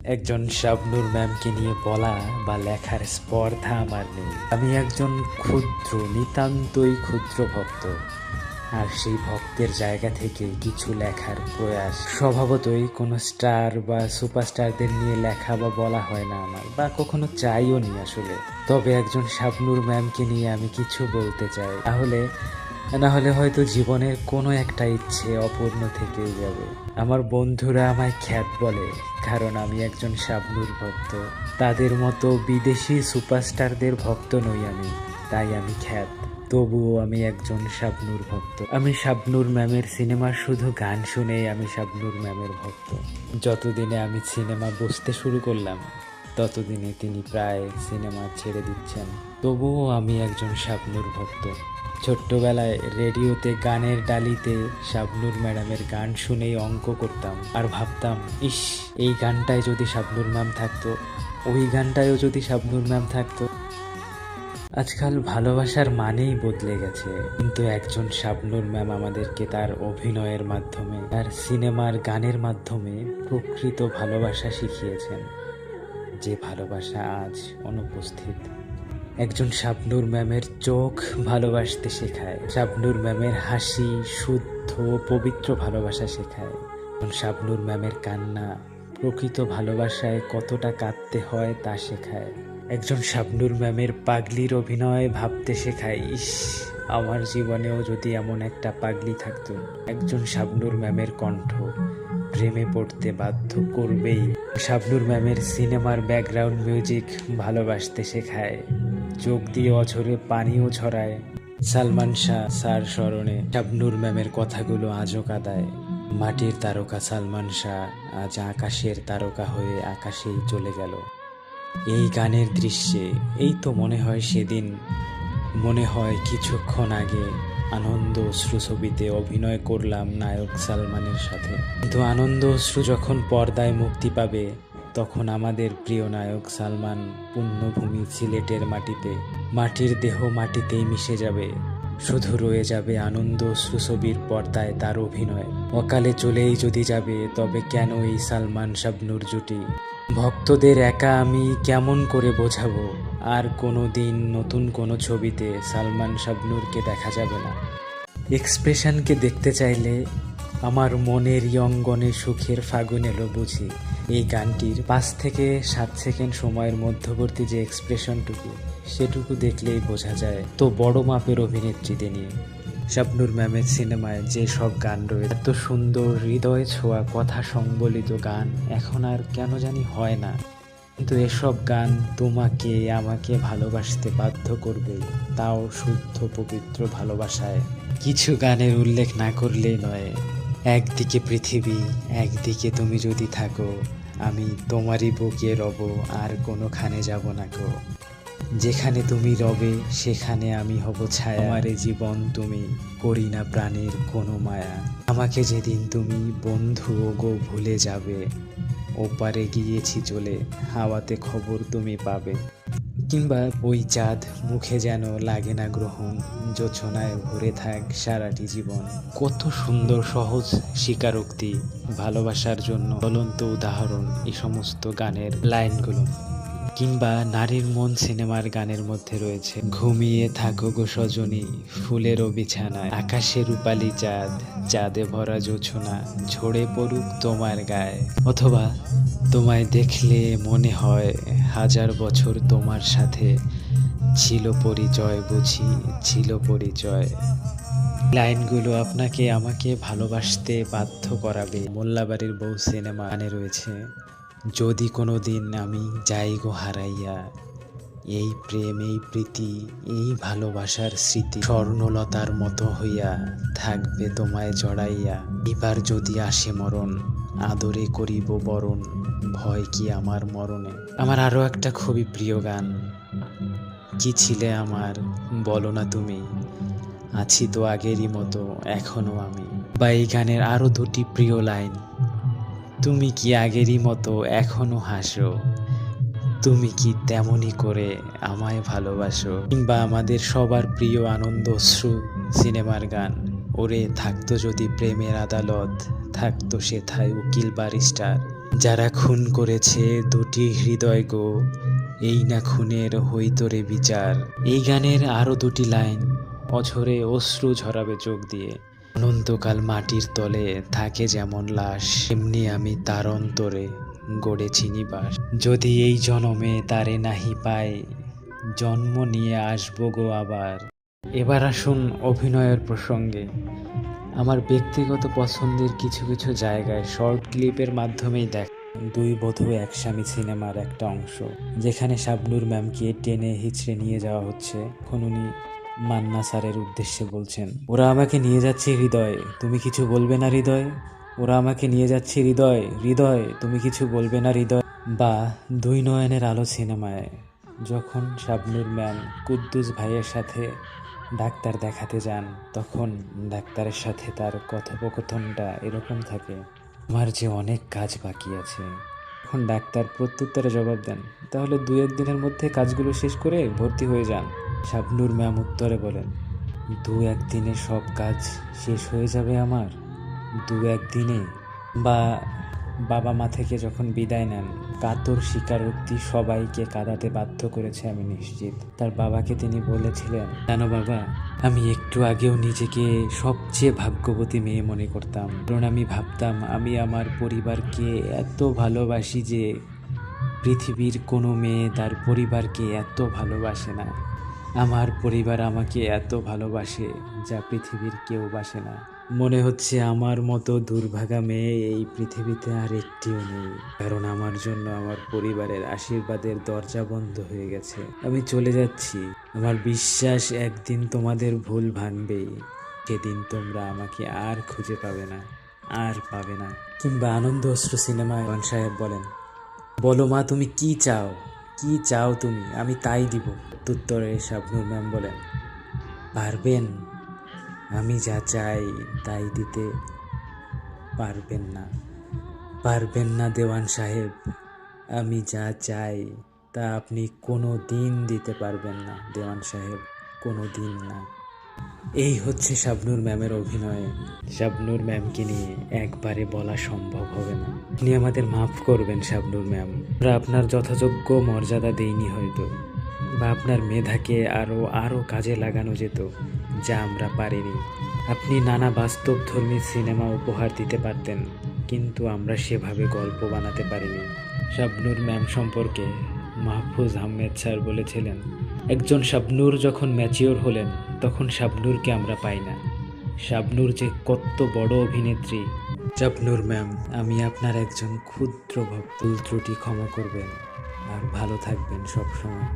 একজন শাবনূর ম্যামকে নিয়ে বলা বা লেখার স্পর্ধা আমার নেই। আমি একজন ক্ষুদ্র, নিতান্তই ক্ষুদ্র ভক্ত, আর সেই ভক্তের জায়গা থেকে কিছু লেখার প্রয়াস। স্বভাবতই কোনো স্টার বা সুপারস্টারদের নিয়ে লেখা বা বলা হয় না আমার, বা কখনো চাইও নি আসলে। তবে একজন শাবনূর ম্যামকে নিয়ে আমি কিছু বলতে চাই, না হলে হয়তো জীবনের কোনো একটা ইচ্ছে অপূর্ণ থেকেই যাবে। আমার বন্ধুরা আমায় খ্যাত বলে, কারণ আমি একজন শাবনূর ভক্ত। তাদের মতো বিদেশি সুপারস্টারদের ভক্ত নই আমি, তাই আমি খ্যাত। তবুও আমি একজন শাবনূর ভক্ত। আমি শাবনূর ম্যামের সিনেমার শুধু গান শুনেই আমি শাবনূর ম্যামের ভক্ত। যতদিনে আমি সিনেমা বুঝতে শুরু করলাম, ততদিনে তিনি প্রায় সিনেমা ছেড়ে দিচ্ছেন। তবুও আমি একজন শাবনূর ভক্ত। ছোট্টবেলায় রেডিওতে গানের ডালিতে শাবনূর ম্যাডামের গান শুনেই অঙ্ক করতাম, আর ভাবতাম, ইস, এই গানটায় যদি শাবনূর ম্যাম থাকতো, ওই গানটায়ও যদি শাবনূর ম্যাম থাকতো। আজকাল ভালোবাসার মানেই বদলে গেছে, কিন্তু একজন শাবনূর ম্যাম আমাদেরকে তার অভিনয়ের মাধ্যমে, তার সিনেমার গানের মাধ্যমে প্রকৃত ভালোবাসা শিখিয়েছেন, যে ভালোবাসা আজ অনুপস্থিত। একজন শাবনূর ম্যামের চোখ ভালোবাসতে শেখায়, শাবনূর ম্যামের হাসি শুদ্ধ পবিত্র ভালোবাসা শেখায়। একজন শাবনূর ম্যামের কান্না প্রকৃত ভালোবাসায় কতটা কাঁদতে হয় তা শেখায়। একজন শাবনূর ম্যামের পাগলির অভিনয় ভাবতে শেখায়, ইস, আমার জীবনেও যদি এমন একটা পাগলি থাকতো। একজন শাবনূর ম্যামের কণ্ঠ প্রেমে পড়তে বাধ্য করবেই। শাবনূর ম্যামের সিনেমার ব্যাকগ্রাউন্ড মিউজিক ভালোবাসতে শেখায়, চোখ দিয়ে অঝরে পানিও ঝরায়। সালমান শাহ স্যার স্মরণে শাবনূর ম্যামের কথাগুলো আজও কাঁদায়। মাটির তারকা সালমান শাহ আজ আকাশের তারকা হয়ে আকাশেই চলে গেল। এই গানের দৃশ্যে এই তো মনে হয় সেদিন, মনে হয় কিছুক্ষণ আগে আনন্দ অশ্রু ছবিতে অভিনয় করলাম নায়ক সালমানের সাথে। কিন্তু আনন্দ অশ্রু যখন পর্দায় মুক্তি পাবে, তখন আমাদের প্রিয় নায়ক সালমান পুণ্যভূমি সিলেটের মাটিতে, মাটির দেহ মাটিতেই মিশে যাবে। শুধু রয়ে যাবে আনন্দ অশ্রু ছবির পর্দায় তার অভিনয়। অকালে চলেই যদি যাবে, তবে কেন এই সালমান শাবনূর জুটি? ভক্তদের একা আমি কেমন করে বোঝাবো, আর কোনো দিন নতুন কোনো ছবিতে সালমান শাবনূরকে দেখা যাবে না। এক্সপ্রেশনকে দেখতে চাইলে আমার মনের অঙ্গনে সুখের ফাগুন এলো বুঝি। এই গানটির 5 থেকে 7 সেকেন্ড সময়ের মধ্যবর্তী যে এক্সপ্রেশনটুকু, সেটুকু দেখলেই বোঝা যায় তো বড় মাপের অভিনেত্রীতে নিয়ে। শাবনূর ম্যামের সিনেমায় যে সব গান রয়েছে, এত সুন্দর হৃদয় ছোঁয়া কথা সংবলিত গান এখন আর কেন জানি হয় না। কিন্তু এসব গান তোমাকে আমাকে ভালোবাসতে বাধ্য করবে, তাও শুদ্ধ পবিত্র ভালোবাসায়। কিছু গানের উল্লেখ না করলেই নয়। একদিকে পৃথিবী, একদিকে তুমি যদি থাকো, আমি তোমারই বুকে রব, আর কোনোখানে যাব না গো। যেখানে তুমি রবে সেখানে আমি হব ছায়া, আমারে জীবন তুমি, করি না প্রাণীর কোনো মায়া। আমাকে যেদিন তুমি বন্ধু ও গো ভুলে যাবে, ওপারে গিয়েছি চলে, হাওয়াতে খবর তুমি পাবে। কিংবা ওই চাঁদ মুখে যেন লাগে না গ্রহণ, জোছনায় ভরে থাক সারাটি জীবন। কত সুন্দর সহজ স্বীকারোক্তি, ভালোবাসার জন্য জ্বলন্ত উদাহরণ এই সমস্ত গানের লাইনগুলো। কিংবা নারীর মন সিনেমার গানের মধ্যে রয়েছে, ঘুমিয়ে থাকো গো সজনী ফুলেরও বিছানায়, আকাশে রূপালি চাঁদ, চাঁদে ভরা জোছনা ঝরে পড়ুক তোমার গায়ে। অথবা তোমায় দেখলে মনে হয় 1000 বছর তোমার সাথে ছিল পরিচয়, বুঝি ছিল পরিচয়। লাইনগুলো আপনাকে আমাকে ভালোবাসতে বাধ্য করাবে। মোল্লাবাড়ির বউ সিনেমা গানে রয়েছে, যদি কোনো দিন আমি যাই গো হারাইয়া, এই প্রেম এই প্রীতি এই ভালোবাসার স্মৃতি স্বর্ণলতার মতো হইয়া থাকবে তোমায় জড়াইয়া। এবার যদি আসে মরণ, আদরে করিব বরণ, ভয় কি আমার মরণে। আমার আরও একটা খুবই প্রিয় গান, কি ছিলে আমার বলো না তুমি, আছি তো আগেরই মতো এখনো আমি। বা এই গানের আরও 2টি প্রিয় লাইন, তুমি কি আগেরই মতো এখনো হাসো, তুমি কি তেমনই করে আমায় ভালোবাসো। কিংবা আমাদের সবার প্রিয় আনন্দ অশ্রু সিনেমার গান, ওরে থাকতো যদি প্রেমের আদালত, থাকতো সেথায় উকিল ব্যারিস্টার, যারা খুন করেছে দুটি হৃদয় গো, এই না খুনের হইতরে বিচার। এই গানের আরো দুটি লাইন অঝরে অশ্রু ঝরাবে চোখ দিয়ে। অনন্তকাল মাটির তলে থাকে যেমন লাশ, এমনি আমি তার অন্তরে গড়েছি নিবাস। যদি এই জনমে তারে নাহি পাই, জন্ম নিয়ে আসবো গো আবার। এবার আসুন অভিনয়ের প্রসঙ্গে। আমার ব্যক্তিগত পছন্দের কিছু কিছু জায়গায় শর্ট ক্লিপের মাধ্যমেই দুই বধূ এক স্বামী সিনেমার একটা অংশ, যেখানে শাবনূর ম্যামকে টেনে হিচড়ে নিয়ে যাওয়া হচ্ছে। এখন উনি মান্না স্যারের উদ্দেশ্যে বলছেন, ওরা আমাকে নিয়ে যাচ্ছে হৃদয়, তুমি কিছু বলবে না হৃদয়। ওরা আমাকে নিয়ে যাচ্ছে হৃদয়, হৃদয় তুমি কিছু বলবে না হৃদয়। বা দুই নয়নের আলো সিনেমায় যখন শাবনূর ম্যাম কুদ্দুস ভাইয়ের সাথে ডাক্তার দেখাতে যান, তখন ডাক্তারের সাথে তার কথোপকথনটা এরকম থাকে, আমার যে অনেক কাজ বাকি আছে। এখন ডাক্তার প্রত্যুত্তরে জবাব দেন, তাহলে 2-1 দিনের মধ্যে কাজগুলো শেষ করে ভর্তি হয়ে যান। শাবনূর ম্যাম উত্তরে বলেন, 2-1 দিনে সব কাজ শেষ হয়ে যাবে আমার? 2-1 দিনে? বা বাবা মা থেকে যখন বিদায় নেন, কাতর স্বীকারোক্তি সবাইকে কাঁদাতে বাধ্য করেছে আমি নিশ্চিত। তার বাবাকে তিনি বলেছিলেন, জানো বাবা, আমি একটু আগেও নিজেকে সবচেয়ে ভাগ্যবতী মেয়ে মনে করতাম, কারণ আমি ভাবতাম আমি আমার পরিবারকে এত ভালোবাসি যে পৃথিবীর কোনো মেয়ে তার পরিবারকে এত ভালোবাসে না। আমার পরিবার আমাকে এত ভালোবাসে যা পৃথিবীর কেউ বাসে না। মনে হচ্ছে আমার মতো দুর্ভাগা মেয়ে এই পৃথিবীতে আর একটিও নেই, কারণ আমার জন্য আমার পরিবারের আশীর্বাদের দরজা বন্ধ হয়ে গেছে। আমি চলে যাচ্ছি, আমার বিশ্বাস একদিন তোমাদের ভুল ভাঙবেই, সেদিন তোমরা আমাকে আর খুঁজে পাবে না, আর পাবে না। কিংবা আনন্দ অশ্রু সিনেমায় খান সাহেব বলেন, বলো মা তুমি কি চাও, কি চাও তুমি, আমি তাই দিব। উত্তরে শাবনূর ম্যাম বলেন, পারবেন? আমি যা চাই তাই দিতে পারবেন না, পারবেন না দেওয়ান সাহেব। আমি যা চাই তা আপনি কোনো দিন দিতে পারবেন না দেওয়ান সাহেব, কোনো দিন না। এই হচ্ছে শাবনূর ম্যামের অভিনয়। শাবনূর ম্যামকে নিয়ে একবারে বলা সম্ভব হবে না। আপনি আমাদের মাফ করবেন শাবনূর ম্যাম, আমরা আপনার যথাযোগ্য মর্যাদা দেইনি হয়তো, বা আপনার মেধাকে আরও কাজে লাগানো যেত যা আমরা পারিনি। আপনি নানা বাস্তবধর্মী সিনেমা উপহার দিতে পারতেন, কিন্তু আমরা সেভাবে গল্প বানাতে পারিনি। শাবনূর ম্যাম সম্পর্কে মাহফুজ আহমেদ স্যার বলেছিলেন, একজন শাবনূর যখন ম্যাচিওর হলেন তখন শাবনূরকে আমরা পাই না। শাবনূর যে কত বড় অভিনেত্রী। শাবনূর ম্যাম, আমি আপনার একজন ক্ষুদ্র ভক্ত, ভুল ত্রুটি ক্ষমা করবেন আর ভালো থাকবেন সবসময়।